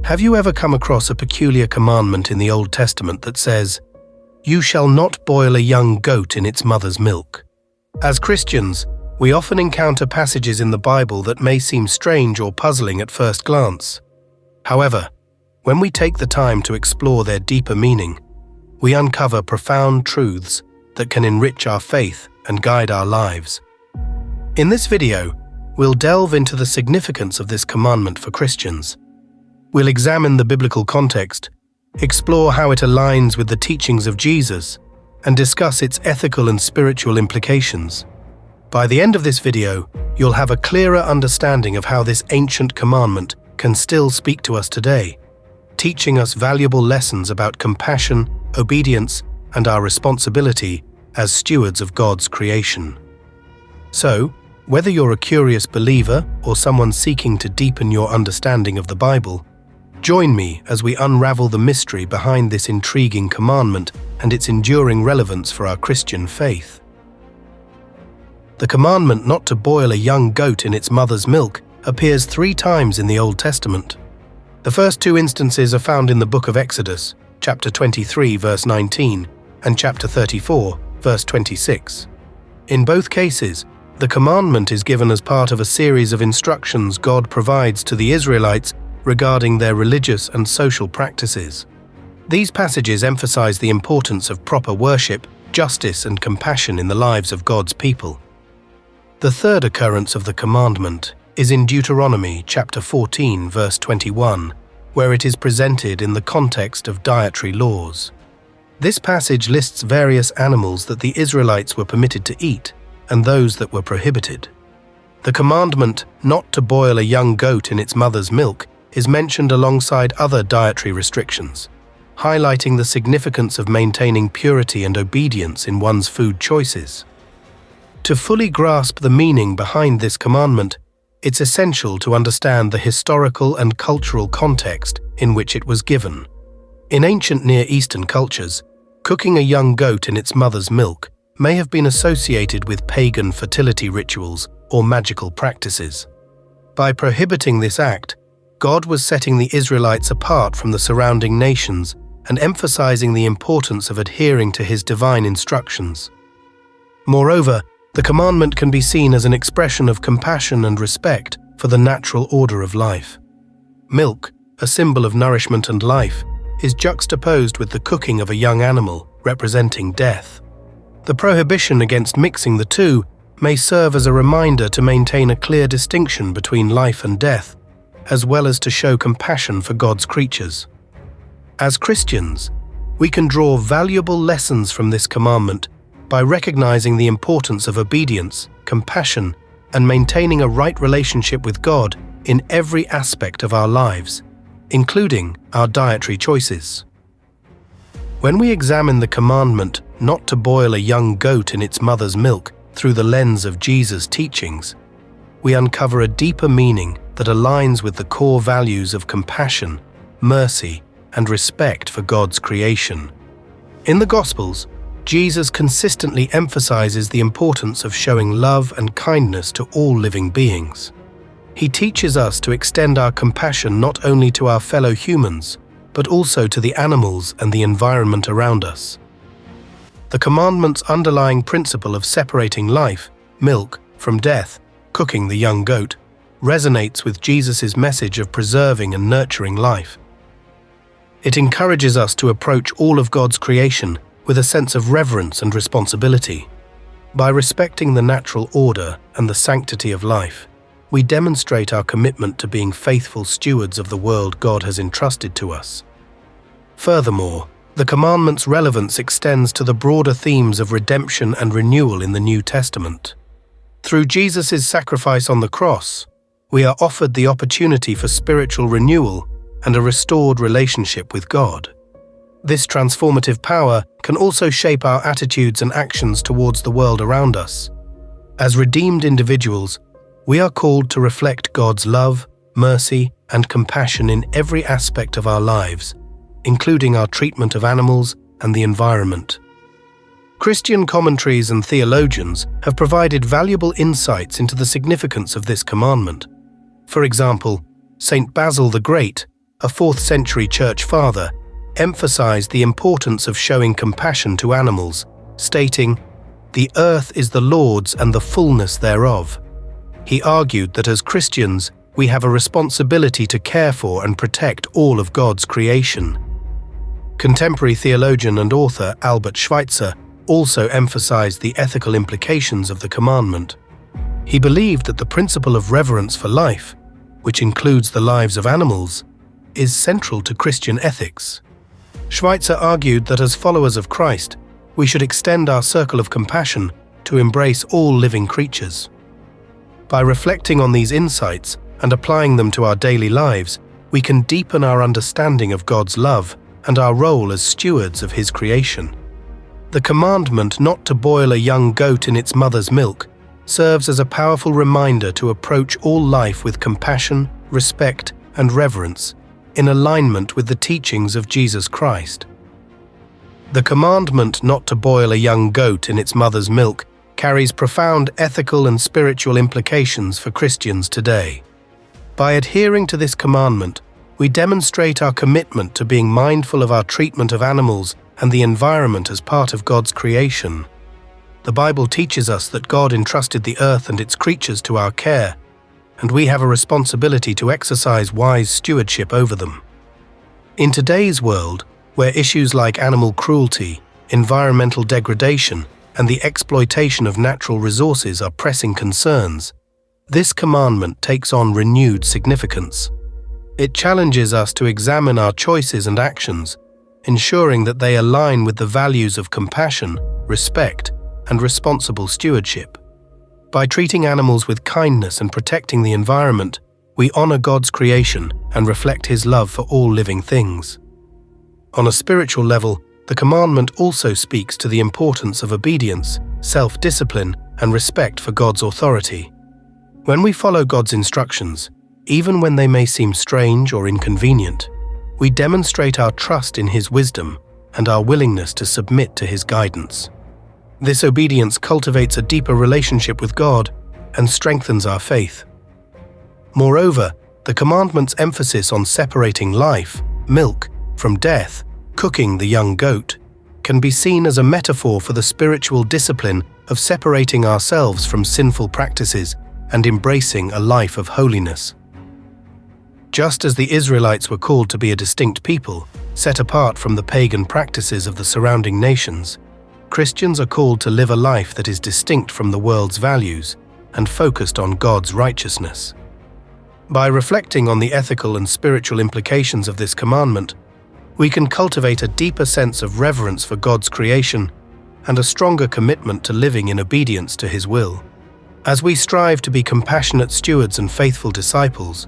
Have you ever come across a peculiar commandment in the Old Testament that says, "You shall not boil a young goat in its mother's milk"? As Christians, we often encounter passages in the Bible that may seem strange or puzzling at first glance. However, when we take the time to explore their deeper meaning, we uncover profound truths that can enrich our faith and guide our lives. In this video, we'll delve into the significance of this commandment for Christians. We'll examine the biblical context, explore how it aligns with the teachings of Jesus, and discuss its ethical and spiritual implications. By the end of this video, you'll have a clearer understanding of how this ancient commandment can still speak to us today, teaching us valuable lessons about compassion, obedience, and our responsibility as stewards of God's creation. So, whether you're a curious believer or someone seeking to deepen your understanding of the Bible, join me as we unravel the mystery behind this intriguing commandment and its enduring relevance for our Christian faith. The commandment not to boil a young goat in its mother's milk appears 3 times in the Old Testament. The first 2 instances are found in the book of Exodus, chapter 23, verse 19, and chapter 34, verse 26. In both cases, the commandment is given as part of a series of instructions God provides to the Israelites regarding their religious and social practices. These passages emphasize the importance of proper worship, justice, and compassion in the lives of God's people. The third occurrence of the commandment is in Deuteronomy chapter 14, verse 21, where it is presented in the context of dietary laws. This passage lists various animals that the Israelites were permitted to eat and those that were prohibited. The commandment not to boil a young goat in its mother's milk is mentioned alongside other dietary restrictions, highlighting the significance of maintaining purity and obedience in one's food choices. To fully grasp the meaning behind this commandment, it's essential to understand the historical and cultural context in which it was given. In ancient Near Eastern cultures, cooking a young goat in its mother's milk may have been associated with pagan fertility rituals or magical practices. By prohibiting this act, God was setting the Israelites apart from the surrounding nations and emphasizing the importance of adhering to His divine instructions. Moreover, the commandment can be seen as an expression of compassion and respect for the natural order of life. Milk, a symbol of nourishment and life, is juxtaposed with the cooking of a young animal, representing death. The prohibition against mixing the two may serve as a reminder to maintain a clear distinction between life and death, as well as to show compassion for God's creatures. As Christians, we can draw valuable lessons from this commandment by recognizing the importance of obedience, compassion, and maintaining a right relationship with God in every aspect of our lives, including our dietary choices. When we examine the commandment not to boil a young goat in its mother's milk through the lens of Jesus' teachings, we uncover a deeper meaning that aligns with the core values of compassion, mercy, and respect for God's creation. In the Gospels, Jesus consistently emphasizes the importance of showing love and kindness to all living beings. He teaches us to extend our compassion not only to our fellow humans, but also to the animals and the environment around us. The commandment's underlying principle of separating life, milk, from death, cooking the young goat, resonates with Jesus' message of preserving and nurturing life. It encourages us to approach all of God's creation with a sense of reverence and responsibility. By respecting the natural order and the sanctity of life, we demonstrate our commitment to being faithful stewards of the world God has entrusted to us. Furthermore, the commandment's relevance extends to the broader themes of redemption and renewal in the New Testament. Through Jesus' sacrifice on the cross, we are offered the opportunity for spiritual renewal and a restored relationship with God. This transformative power can also shape our attitudes and actions towards the world around us. As redeemed individuals, we are called to reflect God's love, mercy, and compassion in every aspect of our lives, including our treatment of animals and the environment. Christian commentaries and theologians have provided valuable insights into the significance of this commandment. For example, St. Basil the Great, a 4th century church father, emphasized the importance of showing compassion to animals, stating, "The earth is the Lord's and the fullness thereof." He argued that as Christians, we have a responsibility to care for and protect all of God's creation. Contemporary theologian and author Albert Schweitzer also emphasized the ethical implications of the commandment. He believed that the principle of reverence for life, which includes the lives of animals, is central to Christian ethics. Schweitzer argued that as followers of Christ, we should extend our circle of compassion to embrace all living creatures. By reflecting on these insights and applying them to our daily lives, we can deepen our understanding of God's love and our role as stewards of His creation. The commandment not to boil a young goat in its mother's milk serves as a powerful reminder to approach all life with compassion, respect, and reverence, in alignment with the teachings of Jesus Christ. The commandment not to boil a young goat in its mother's milk carries profound ethical and spiritual implications for Christians today. By adhering to this commandment, we demonstrate our commitment to being mindful of our treatment of animals and the environment as part of God's creation. The Bible teaches us that God entrusted the earth and its creatures to our care, and we have a responsibility to exercise wise stewardship over them. In today's world, where issues like animal cruelty, environmental degradation, and the exploitation of natural resources are pressing concerns, this commandment takes on renewed significance. It challenges us to examine our choices and actions, ensuring that they align with the values of compassion, respect, and responsible stewardship. By treating animals with kindness and protecting the environment, we honor God's creation and reflect His love for all living things. On a spiritual level, the commandment also speaks to the importance of obedience, self-discipline, and respect for God's authority. When we follow God's instructions, even when they may seem strange or inconvenient, we demonstrate our trust in His wisdom and our willingness to submit to His guidance. This obedience cultivates a deeper relationship with God and strengthens our faith. Moreover, the commandment's emphasis on separating life, milk, from death, cooking the young goat, can be seen as a metaphor for the spiritual discipline of separating ourselves from sinful practices and embracing a life of holiness. Just as the Israelites were called to be a distinct people, set apart from the pagan practices of the surrounding nations, Christians are called to live a life that is distinct from the world's values and focused on God's righteousness. By reflecting on the ethical and spiritual implications of this commandment, we can cultivate a deeper sense of reverence for God's creation and a stronger commitment to living in obedience to His will. As we strive to be compassionate stewards and faithful disciples,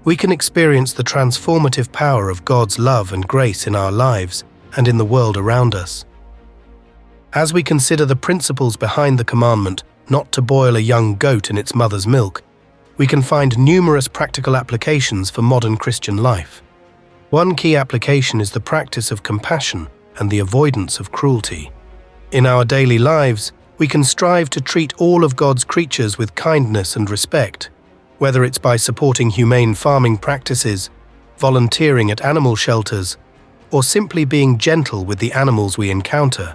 we can experience the transformative power of God's love and grace in our lives and in the world around us. As we consider the principles behind the commandment not to boil a young goat in its mother's milk, we can find numerous practical applications for modern Christian life. One key application is the practice of compassion and the avoidance of cruelty. In our daily lives, we can strive to treat all of God's creatures with kindness and respect, whether it's by supporting humane farming practices, volunteering at animal shelters, or simply being gentle with the animals we encounter.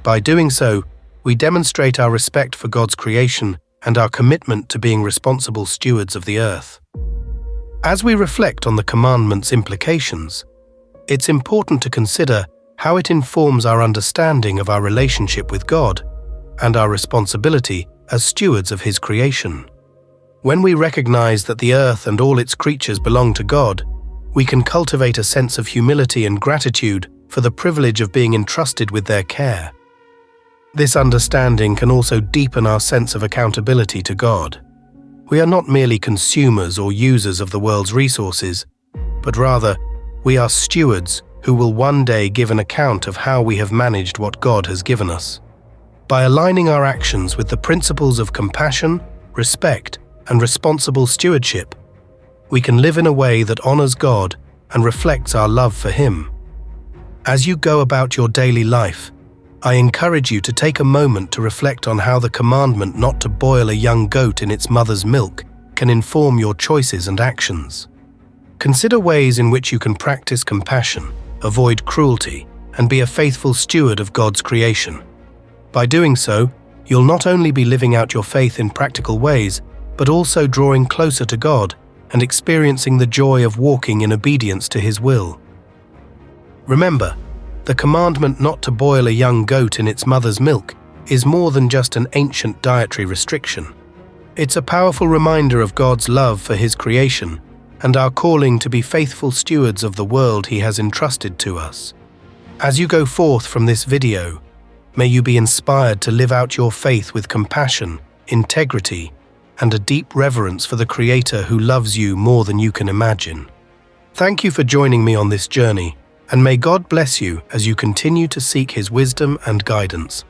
By doing so, we demonstrate our respect for God's creation and our commitment to being responsible stewards of the earth. As we reflect on the commandment's implications, it's important to consider how it informs our understanding of our relationship with God and our responsibility as stewards of His creation. When we recognize that the earth and all its creatures belong to God, we can cultivate a sense of humility and gratitude for the privilege of being entrusted with their care. This understanding can also deepen our sense of accountability to God. We are not merely consumers or users of the world's resources, but rather, we are stewards who will one day give an account of how we have managed what God has given us. By aligning our actions with the principles of compassion, respect, and responsible stewardship, we can live in a way that honors God and reflects our love for Him. As you go about your daily life, I encourage you to take a moment to reflect on how the commandment not to boil a young goat in its mother's milk can inform your choices and actions. Consider ways in which you can practice compassion, avoid cruelty, and be a faithful steward of God's creation. By doing so, you'll not only be living out your faith in practical ways, but also drawing closer to God and experiencing the joy of walking in obedience to His will. Remember, the commandment not to boil a young goat in its mother's milk is more than just an ancient dietary restriction. It's a powerful reminder of God's love for His creation and our calling to be faithful stewards of the world He has entrusted to us. As you go forth from this video, may you be inspired to live out your faith with compassion, integrity, and a deep reverence for the Creator who loves you more than you can imagine. Thank you for joining me on this journey, and may God bless you as you continue to seek His wisdom and guidance.